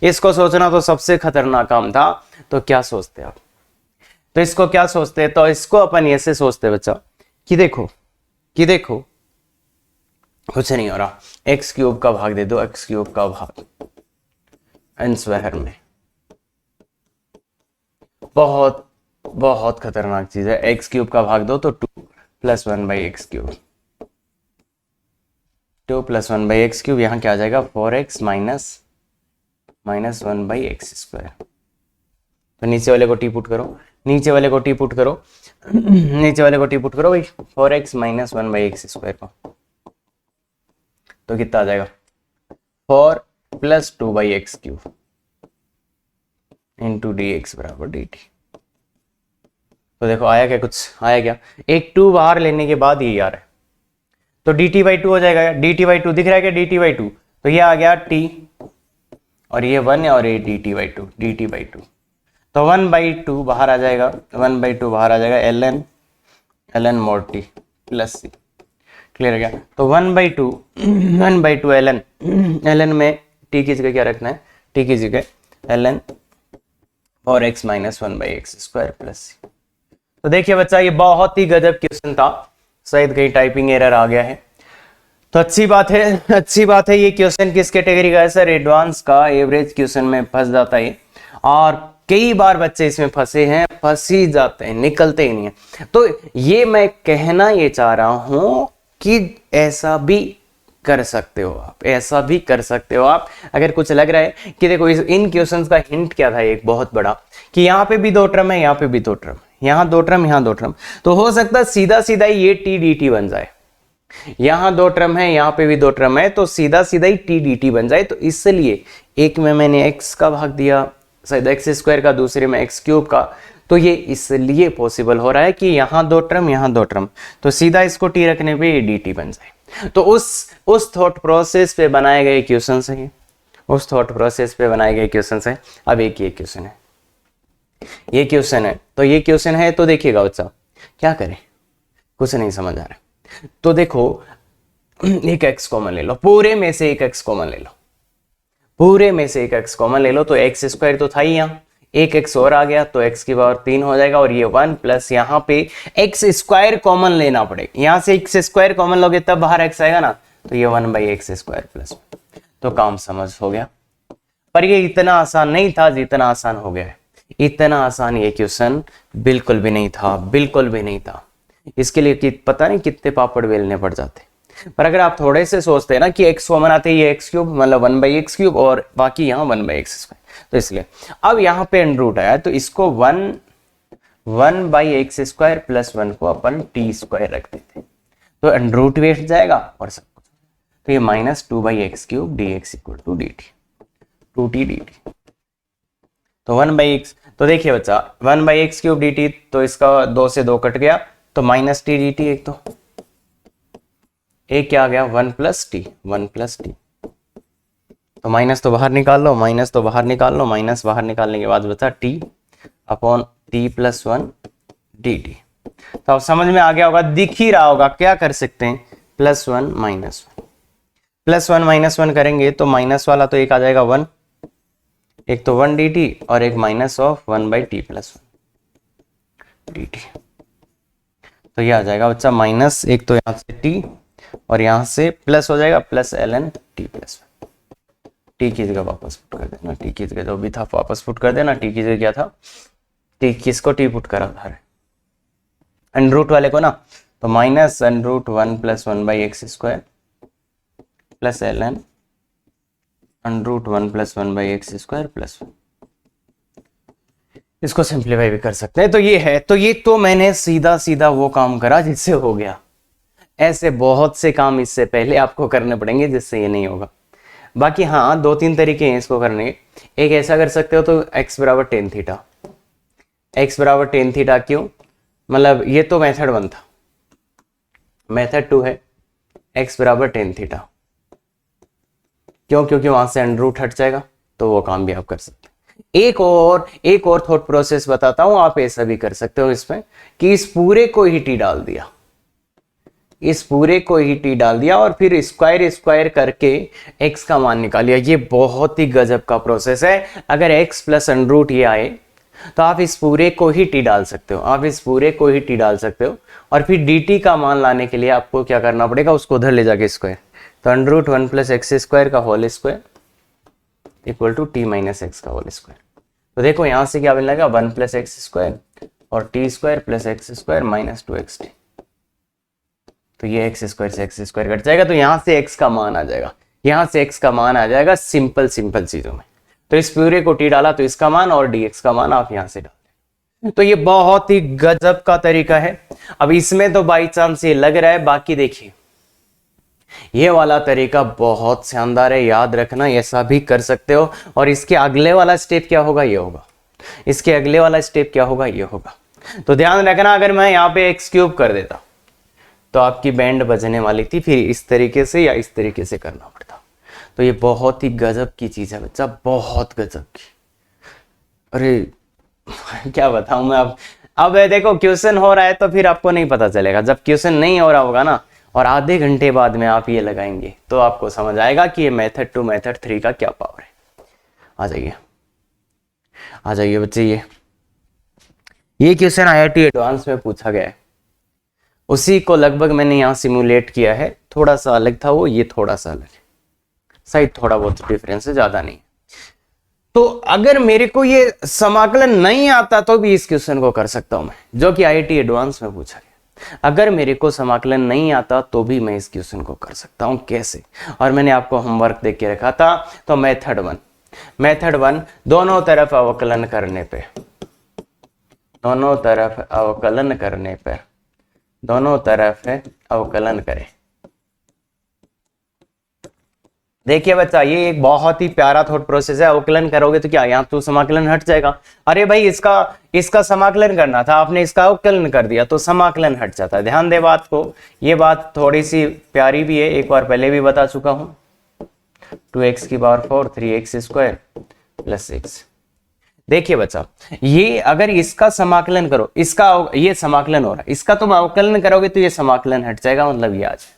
Speaker 1: इसको सोचना तो सबसे खतरनाक काम था। तो क्या सोचते आप? तो इसको क्या सोचते? तो इसको अपन ऐसे सोचते बच्चा कि देखो कुछ नहीं हो रहा, x³ का भाग दे दो, x³ का भाग n स्क्वायर में। बहुत बहुत खतरनाक चीज है, x³ का भाग दो तो 2 + 1/x³, 2 + 1/x³, यहां क्या आ जाएगा 4x - 1/x²। तो नीचे वाले को टी पुट करो, नीचे वाले को टी पुट करो, नीचे वाले को टी पुट करो भाई, 4x - 1/x² को, तो कितना आ जाएगा 4 + 2/x³ इंटू dx बराबर dt। तो देखो आया क्या? कुछ आया क्या? एक 2 बाहर लेने के बाद ये आ रहा है, तो dt/2 हो जाएगा, dt/2 दिख रहा है क्या? dt/2, तो ये आ गया t, और ये 1 है, और ये dt/2, तो 1/2 बाहर आ जाएगा, 1/2 बाहर आ जाएगा, ln mod t + c। Clear है क्या? तो 1/2 ln में t की जगह क्या रखना है? t की जगह ln 4x - 1/x² + c। तो देखिए बच्चा, ये बहुत ही गजब क्वेश्चन था, शायद कहीं टाइपिंग एरर आ गया है। तो अच्छी बात है, अच्छी बात है। ये क्वेश्चन किस कैटेगरी का है सर? एडवांस का, एवरेज क्वेश्चन में फंस जाता है, और कई बार बच्चे इसमें फंसे हैं, फंस ही जाते हैं, निकलते ही नहीं है। तो ये मैं कहना ये चाह रहा हूं कि ऐसा भी कर सकते हो आप, ऐसा भी कर सकते हो आप। अगर कुछ लग रहा है कि देखो इन क्वेश्चंस का हिंट क्या था एक बहुत बड़ा, कि यहाँ पे भी 2 टर्म है, यहाँ पे भी 2 टर्म, यहाँ 2 टर्म, यहाँ 2 टर्म, तो हो सकता है सीधा सीधा ये टी डी टी बन जाए। यहाँ 2 टर्म है, यहाँ पे भी 2 टर्म है, तो सीधा सीधा ही टी डी टी बन जाए। तो इसलिए एक में मैंने x का भाग दिया, शायद x² का, दूसरे में x³ का, तो ये इसलिए पॉसिबल हो रहा है कि यहाँ 2 टर्म, यहाँ 2 टर्म, तो सीधा इसको टी रखने पे ये डी टी बन जाए। तो उस थॉट प्रोसेस पे बनाए गए क्वेश्चन है, उस थॉट प्रोसेस पे बनाए गए क्वेश्चन है। अब एक ये क्वेश्चन है, ये क्वेश्चन है, तो ये क्वेश्चन है, तो देखिएगा बच्चा क्या करें, कुछ नहीं समझ आ रहा। तो देखो एक x कॉमन ले लो, पूरे में से एक x कॉमन ले लो, पूरे में से एक x कॉमन ले लो, तो x² तो था ही, यहाँ एक x और आ गया, तो x की पावर 3 हो जाएगा, और ये 1 प्लस यहाँ पे x² कॉमन लेना पड़ेगा, यहाँ से x² कॉमन लोगे तब बाहर x आएगा ना, तो ये 1/x² + 1। तो काम समझ हो गया। पर ये इतना आसान नहीं था जितना आसान हो गया है, इतना आसान ये क्वेश्चन बिल्कुल भी नहीं था, बिल्कुल भी नहीं था। इसके लिए कि पता नहीं कितने पापड़ बेलने पड़ जाते। पर अगर आप थोड़े से सोचते हैं ना कि x कॉमन आते ये x³ मतलब 1/x³ और बाकी यहाँ 1/x², तो इसलिए अब यहाँ पे अंडर आया, तो इसको 1/x² + 1 को अपन t² रख देते, तो अंडर बैठ जाएगा और सब कुछ। तो ये -2/x³ dx = dt, 2t dt। तो 1/x, तो देखिए बच्चा 1/x³ dt, तो इसका 2 से 2 कट गया, तो -t dt, एक तो एक क्या आ गया 1 + t, 1 + t, तो माइनस तो बाहर निकाल लो, माइनस तो बाहर निकाल लो, माइनस बाहर निकालने के बाद बचा t/t + 1 dt। तो अब समझ में आ गया होगा, दिख ही रहा होगा, क्या कर सकते हैं +1 -1 +1 - 1 करेंगे, तो माइनस वाला तो एक आ जाएगा 1, एक तो 1 dt और एक -1/t + 1 dt। तो ये आ जाएगा बच्चा माइनस, एक तो यहाँ से t और यहाँ से प्लस हो जाएगा +ln t + 1। टी की जगह वापस पुट कर देना, टी की जगह जो भी था वापस पुट कर देना। टी की जगह क्या था, टी किसको टी पुट करा था अंडर वाले को ना, तो -√1 + 1/x² + ln √1 + 1/x² + 1। इसको सिंप्लीफाई भी कर सकते हैं। तो ये है, तो ये तो मैंने सीधा सीधा वो काम करा जिससे हो गया। ऐसे बहुत से काम इससे पहले आपको करने पड़ेंगे जिससे ये नहीं होगा। बाकी हाँ, 2-3 तरीके हैं इसको करने के। एक ऐसा कर सकते हो, तो x = tan theta. x = tan theta क्यों? मतलब ये तो मेथड 1 था। मेथड 2 है x = tan थीटा। क्यों? क्योंकि वहां से √ हट जाएगा, तो वो काम भी आप कर सकते हैं। एक और थॉट प्रोसेस बताता हूं, आप ऐसा भी कर सकते हो इसमें कि इस पूरे को ही t डाल दिया, इस पूरे को ही t डाल दिया और फिर स्क्वायर स्क्वायर करके x का मान निकाल लिया। ये बहुत ही गजब का प्रोसेस है। अगर x + √ ये आए तो आप इस पूरे को ही t डाल सकते हो, आप इस पूरे को ही t डाल सकते हो। और फिर dt का मान लाने के लिए आपको क्या करना पड़ेगा, उसको उधर ले जाके स्क्वायर। तो √1 + x² का होल स्क्वायर = t - x का होल स्क्वायर। तो देखो यहां से क्या मिलेगा, 1 + x² और t² + x² - 2xt। तो ये x² से x² कट जाएगा, तो यहां से x का मान आ जाएगा, यहां से x का मान आ जाएगा सिंपल चीजों में। तो इस पूरे को t डाला तो इसका मान, और dx का मान आप यहां से डाल दें। तो ये बहुत ही गजब का तरीका है। अब इसमें तो बाई चांस ये लग रहा है, बाकी देखिए ये वाला तरीका बहुत शानदार है, याद रखना, ऐसा भी कर सकते हो। और इसके अगले वाला स्टेप क्या होगा, ये होगा। इसके अगले वाला स्टेप क्या होगा, ये होगा। तो ध्यान रखना, अगर मैं यहाँ पे x³ कर देता तो आपकी बैंड बजने वाली थी, फिर इस तरीके से या इस तरीके से करना पड़ता। तो ये बहुत ही गजब की चीज है बच्चा, बहुत गजब की। अरे क्या बताऊं मैं अब देखो क्वेश्चन हो रहा है तो फिर आपको नहीं पता चलेगा। जब क्वेश्चन नहीं हो रहा होगा ना, और आधे घंटे बाद में आप ये लगाएंगे, तो आपको समझ आएगा कि ये मेथड 2 मेथड 3 का क्या पावर है। आ जाइए, आ जाइए बच्चे। ये क्वेश्चन IIT एडवांस में पूछा गया है, उसी को लगभग मैंने यहाँ सिमुलेट किया है। थोड़ा सा अलग था वो, ये थोड़ा सा अलग है, शायद थोड़ा बहुत डिफरेंस है, ज्यादा नहीं। तो अगर मेरे को ये समाकलन नहीं आता तो भी इस क्वेश्चन को कर सकता हूं मैं, जो कि IIT एडवांस में पूछा गया। अगर मेरे को समाकलन नहीं आता तो भी मैं इस क्वेश्चन को कर सकता हूं। कैसे? और मैंने आपको होमवर्क देख के रखा था। तो मेथड 1 दोनों तरफ अवकलन करने पे, दोनों तरफ अवकलन करने पर, दोनों तरफ अवकलन करें। देखिए बच्चा, ये एक बहुत ही प्यारा थॉट प्रोसेस है। अवकलन करोगे तो क्या यहाँ तो समाकलन हट जाएगा। अरे भाई इसका समाकलन करना था, आपने इसका अवकलन कर दिया तो समाकलन हट जाता है। ध्यान दे बात को, ये बात थोड़ी सी प्यारी भी है, एक बार पहले भी बता चुका हूं। 2x⁴ 3x² + 6। देखिए बच्चा, ये अगर इसका समाकलन करो, इसका ये समाकलन हो रहा है, इसका तुम अवकलन करोगे तो ये समाकलन हट जाएगा, मतलब ये आ जाए।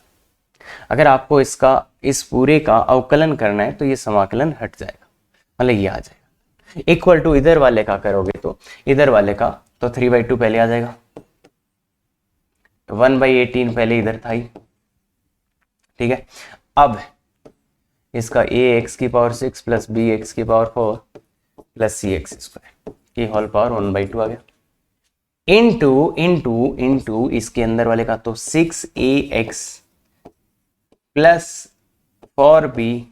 Speaker 1: अगर आपको इसका, इस पूरे का अवकलन करना है तो ये समाकलन हट जाएगा, मतलब ये आ जाएगा। इक्वल टू इधर वाले का करोगे तो, इधर वाले का तो 3/2 पहले आ जाएगा, 1/18 पहले इधर था ही, ठीक है। अब इसका ax⁴ + bx⁴ + cx² की होल पावर 1/2 आ गया, इनटू इसके अंदर वाले का तो 6ax + 4bx³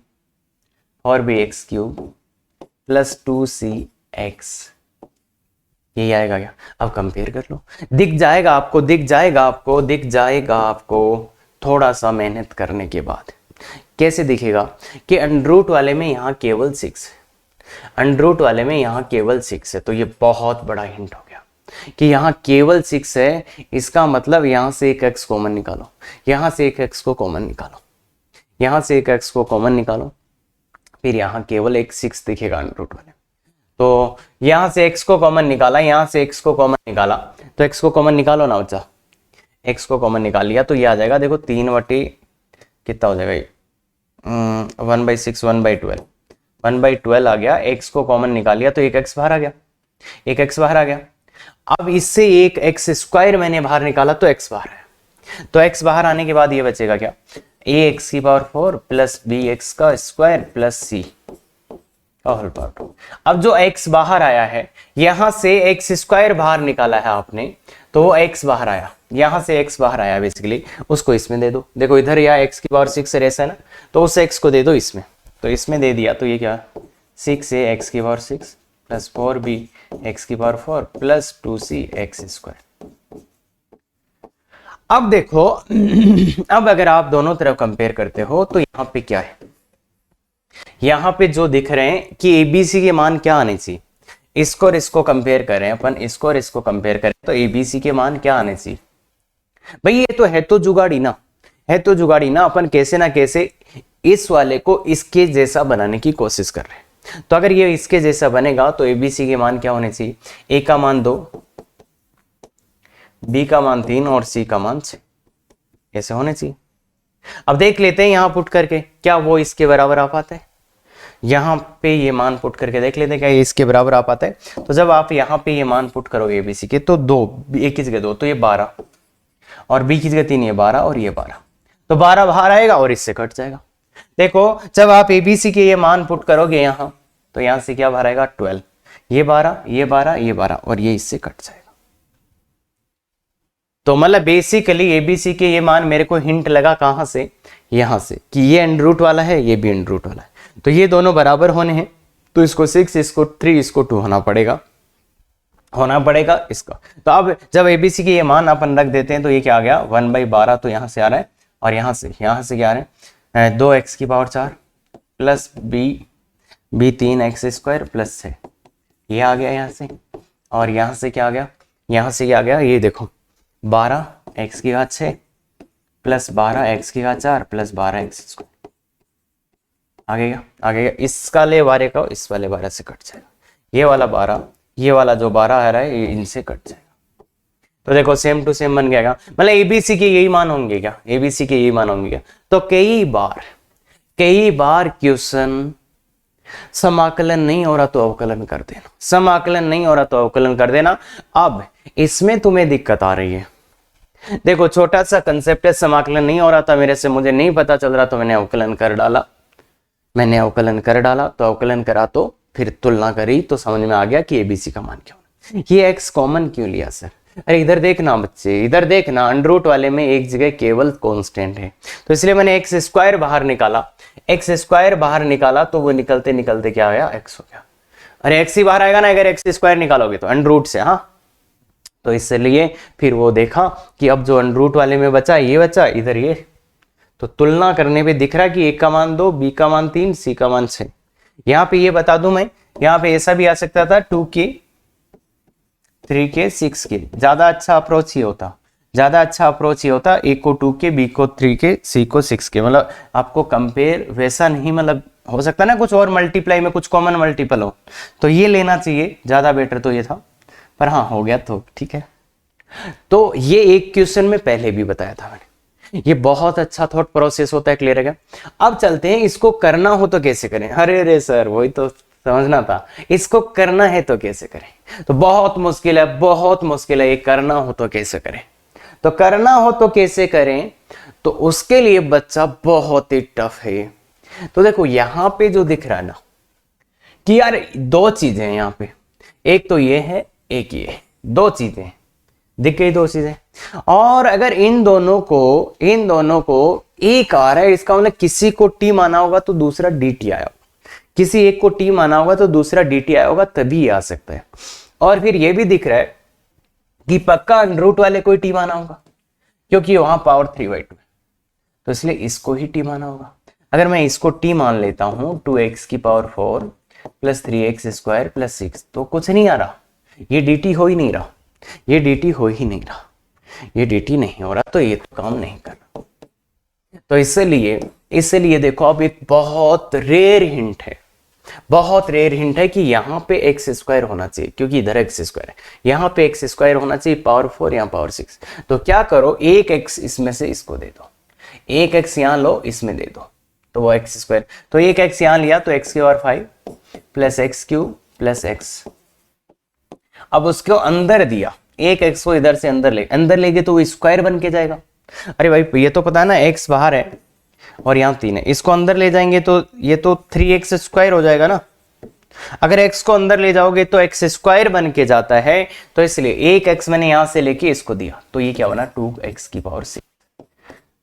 Speaker 1: + 2cx, यही आएगा क्या? अब कंपेयर कर लो, दिख जाएगा आपको थोड़ा सा मेहनत करने के बाद। कैसे दिखेगा कि अंडर वाले में यहाँ केवल 6 है, अंडर वाले में यहाँ केवल 6 है। तो ये बहुत बड़ा हिंट हो गया कि यहाँ केवल 6 है। इसका मतलब यहाँ से एक x कॉमन निकालो, यहाँ से एक x को कॉमन निकालो, यहाँ से एक x को कॉमन निकालो, फिर यहाँ केवल एक 6 दिखेगा अंडर वाले। तो यहाँ से x को कॉमन निकाला, यहाँ से x को कॉमन निकाला, तो x को कॉमन निकालो ना बच्चा, x को कॉमन निकाल लिया तो ये आ जाएगा। देखो 3 कितना हो जाएगा ये, 1/6 1/12 1/12 आ गया। x को कॉमन निकाल लिया तो एक x बाहर आ गया, एक x बाहर आ गया। अब इससे एक x² मैंने बाहर निकाला तो x बाहर है। तो x बाहर आने के बाद ये बचेगा क्या, ax⁴ + bx² + c का होल पावर 2। अब जो x बाहर आया है, यहां से x² बाहर निकाला है आपने, तो वो x बाहर आया, यहां से x बाहर आया बेसिकली, उसको इसमें दे दो। देखो इधर यहाँ x⁴ 6 रेस है ना, तो उस x को दे दो इसमें, तो इसमें दे दिया, तो ये क्या 6a x की पावर 6 प्लस 4b x की power 4 plus 2c x square. अब देखो अब अगर आप दोनों तरफ कंपेयर करते हो तो यहां पे क्या है, यहां पे जो दिख रहे हैं कि एबीसी के मान क्या आने चाहिए, इसको और इसको कंपेयर करें अपन, इसको और इसको कंपेयर करें तो एबीसी के मान क्या आने चाहिए। भाई ये तो है तो जुगाड़ी ना, है तो जुगाड़ी ना, अपन कैसे ना कैसे इस वाले को इसके जैसा बनाने की कोशिश कर रहे हैं। तो अगर ये इसके जैसा बनेगा तो एबीसी के मान क्या होने चाहिए, ए का मान 2, बी का मान 3 और सी का मान 6, ऐसे होने चाहिए। अब देख लेते हैं यहां पुट करके क्या वो इसके बराबर आ पाता है, यहां पे ये मान पुट करके देख लेते हैं क्या ये इसके बराबर आ पाता है। तो जब आप यहां पे ये मान पुट करोगे एबीसी के तो 2, ए की जगह 2 तो ये 12 और बी की जगह 3, ये 12 और ये 12, तो 12 बाहर आएगा और इससे कट जाएगा। देखो जब आप एबीसी के ये मान पुट करोगे यहां तो यहां से क्या बाहर आएगा 12, ये 12 ये 12 ये 12 और ये इससे कट जाएगा। तो मतलब बेसिकली एबीसी के ये मान मेरे को हिंट लगा कहां से, यहां से कि ये अंडर रूट वाला है ये भी अंडर रूट वाला है, तो ये दोनों बराबर होने हैं तो इसको 6 इसको 3 इसको 2 होना पड़ेगा इसका। तो अब जब एबीसी के ये मान अपन रख देते हैं तो ये क्या आ गया 1/12, तो यहां से आ रहा है और यहां से क्या आ रहा है 2x की power 4 plus b 3x square plus 6, ये आ गया यहां से, और यहां से क्या आ गया, यहां से क्या आ गया ये देखो 12x की घात 6 प्लस 12x की घात 4 प्लस 12x स्क्वायर आ गया। इसका ले 12 का इस वाले 12 से कट जाएगा, ये वाला 12 ये वाला जो 12 आ रहा है ये इनसे कट जाएगा। तो देखो सेम टू सेम बन गया, मतलब एबीसी के यही मान होंगे क्या, एबीसी के यही मान होंगे क्या। तो कई बार क्वेश्चन समाकलन नहीं हो रहा तो अवकलन कर देना, समाकलन नहीं हो रहा तो अवकलन कर देना। अब इसमें तुम्हें दिक्कत आ रही है, देखो छोटा सा कंसेप्ट है, समाकलन नहीं हो रहा था मेरे से, मुझे नहीं पता चल रहा तो मैंने अवकलन कर डाला, तो अवकलन करा तो फिर तुलना करी तो समझ में आ गया कि एबीसी का मान क्या होना। ये एक्स कॉमन क्यों लिया सर, अरे इधर देखना बच्चे, इधर देखना अंडर रूट वाले में एक जगह केवल कांस्टेंट है, तो इसलिए मैंने एक्स स्क्वायर बाहर निकाला, तो वो निकलते निकलते क्या आया एक्स हो गया। अरे एक्स ही बाहर आएगा ना अगर एक्स स्क्वायर निकालोगे तो अंडर रूट से, हाँ तो इसलिए फिर वो देखा कि अब जो अंडर रूट वाले में बचा ये बचा इधर ये, तो तुलना करने पे दिख रहा कि ए का मान 2 बी का मान 3 सी का मान 6। यहां पे ये बता दूं मैं, यहां पे ऐसा भी आ सकता था 2k 3k 6k, ज्यादा अच्छा अप्रोच ही होता, ए को 2k बी को 3k सी को 6k, मतलब आपको कंपेयर वैसा नहीं, मतलब हो सकता ना कुछ और मल्टीप्लाई में कुछ कॉमन मल्टीपल हो तो ये लेना चाहिए, ज्यादा बेटर तो ये था, पर हाँ हो गया तो ठीक है। तो ये एक क्वेश्चन में पहले भी बताया था मैंने, ये बहुत अच्छा थॉट प्रोसेस होता है, क्लियर है क्या। अब चलते हैं इसको करना हो तो कैसे करें, अरे सर वही तो समझना था, इसको करना है तो कैसे करें, तो बहुत मुश्किल है ये करना हो तो कैसे करें, तो करना हो तो कैसे करें, तो उसके लिए बच्चा बहुत ही टफ है। तो देखो यहां पे जो दिख रहा है ना कि यार दो चीजें हैं यहां पे, एक तो ये है एक ये, दो चीजें दिख गई, दो चीजें, और अगर इन दोनों को एक आ रहा है इसका मतलब किसी को टी माना होगा तो दूसरा डी टी आया होगा, किसी एक को टी माना होगा तो दूसरा डी टी आया होगा, तभी आ सकता है। और फिर ये भी दिख रहा है कि पक्का अंडर रूट वाले को टी माना होगा क्योंकि वहां पावर 3/2 है, तो इसलिए इसको ही टी माना होगा। अगर मैं इसको टी मान लेता हूं 2x की power 4 plus 3x square plus 6, तो कुछ नहीं आ रहा, ये dt हो ही नहीं रहा, ये dt नहीं हो रहा, तो ये तो काम नहीं कर रहा। तो इसलिए देखो अब एक बहुत रेयर हिंट है कि यहां पे एक्स स्क्वायर होना चाहिए, क्योंकि इधर एक्स स्क्वायर है, यहां पे एक्स स्क्वायर होना चाहिए, पावर 4 यहां पावर 6। तो क्या करो, एक एक्स इसमें से इसको दे दो, एक एक्स यहां लो इसमें दे दो, तो वो एक्स स्क्वायर, तो एक एक्स यहां लिया तो एक्स की power 5 plus x cube plus x, अब उसको अंदर दिया, एक एक्स को इधर से अंदर लेके तो वो स्क्वायर बन के जाएगा। अरे भाई ये तो पता है ना एक्स बाहर है और यहाँ 3 है, इसको अंदर ले जाएंगे तो ये तो 3x स्क्वायर हो जाएगा ना, अगर x को अंदर ले जाओगे तो x स्क्वायर बन के जाता है, तो इसलिए एक x मैंने यहां से लेके इसको दिया, तो ये क्या बना 2x की पावर 6,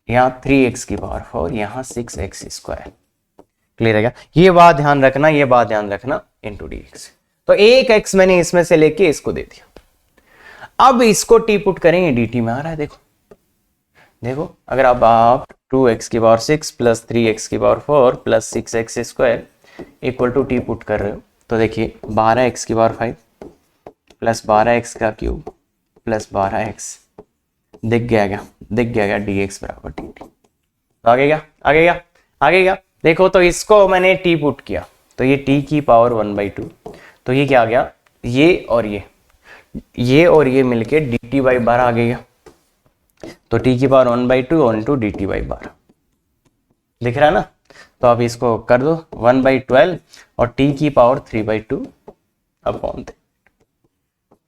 Speaker 1: यहाँ 3x की पावर 4, यहाँ 6x स्क्वायर, क्लियर है क्या? ये बात ध्यान रखना, ये बात ध्यान रखना, इंटू डी एक्स। तो एक एक्स मैंने इसमें से लेके इसको दे दिया। अब इसको टी पुट करेंगे, डी टी में आ रहा है। देखो देखो, अगर अब आप 2x की पावर 6 प्लस 3x की power 4 plus 6x square equal to t put कर रहे हो, तो देखिए 12x की पावर 5 प्लस 12x का क्यूब प्लस 12x, दिख गया क्या? दिख गया क्या? dx बराबर dt। तो आगे क्या? आगे क्या? आगे क्या? देखो, तो इसको मैंने टी पुट किया, तो ये t की पावर 1/2, तो ये क्या आ गया? ये और ये मिलके dt बाई 12 आ गया। तो t की power 1/2 on two dt by 12 दिख रहा है ना? तो आप इसको कर दो 1/12 और t की पावर 3/2 अपॉन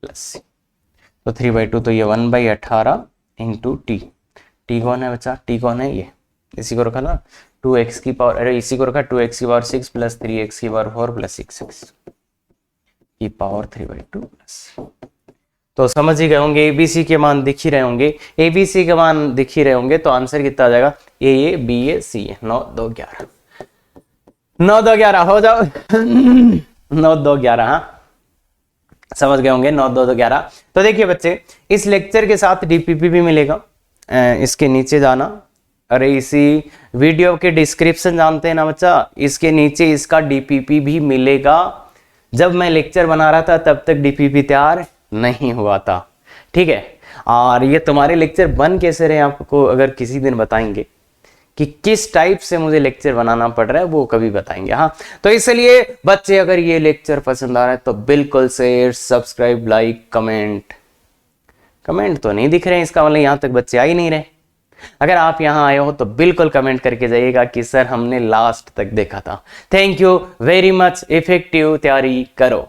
Speaker 1: प्लस, तो 3/2, तो ये 1/18 इंटू टी। टी कौन है बच्चा? टी कौन है? ये इसी को रखा ना 2x की पावर, अरे इसी को रखा 2x की पावर 6 प्लस 3x की पावर 4 प्लस 6x की पावर 3/2 प्लस। तो समझ ही गए होंगे, एबीसी के मान दिख ही रहे होंगे, एबीसी के मान दिख ही रहे होंगे, तो आंसर कितना आ जाएगा? ए बी ए सी ए। 9 2 11, 9 2 11 हो जाओ 9 2 11, हाँ समझ गए होंगे, 9 2 11। तो देखिए बच्चे, इस लेक्चर के साथ डीपीपी भी मिलेगा, इसके नीचे जाना, अरे इसी वीडियो के डिस्क्रिप्शन जानते हैं ना बच्चा, इसके नीचे इसका डीपीपी भी मिलेगा। जब मैं लेक्चर बना रहा था तब तक डीपीपी तैयार नहीं हुआ था, ठीक है। और ये तुम्हारे लेक्चर बन कैसे रहे, आपको अगर किसी दिन बताएंगे कि किस टाइप से मुझे लेक्चर बनाना पड़ रहा है, वो कभी बताएंगे। हाँ, तो इसलिए बच्चे, अगर ये लेक्चर पसंद आ रहा है तो बिल्कुल share, subscribe, like, comment. Comment तो नहीं दिख रहे हैं, इसका मतलब यहां तक बच्चे आ ही नहीं रहे। अगर आप यहां आए हो तो बिल्कुल कमेंट करके जाइएगा कि सर हमने लास्ट तक देखा था। Thank you very much. Effective तैयारी करो।